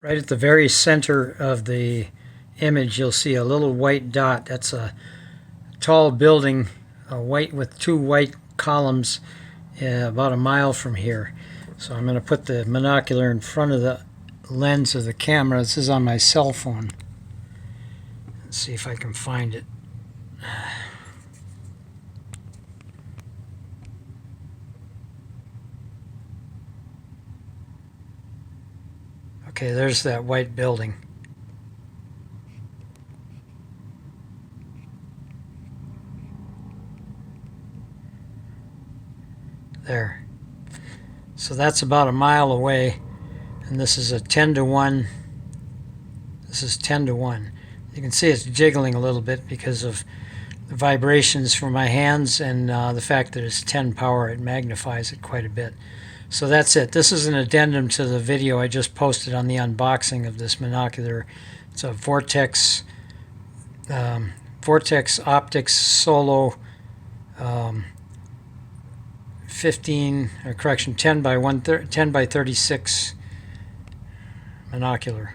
Right at the very center of the image, you'll see a little white dot. That's a tall building, white with two white columns, about a mile from here. So I'm going to put the monocular in front of the lens of the camera. This is on my cell phone. Let's see if I can find it. Okay, there's that white building. There. So that's about a mile away, and this is a 10 to 1. This is 10 to 1. You can see it's jiggling a little bit because of the vibrations from my hands and the fact that it's 10 power. It magnifies it quite a bit. So that's it. This is an addendum to the video I just posted on the unboxing of this monocular. It's a Vortex Optics Solo 10 by 36 monocular.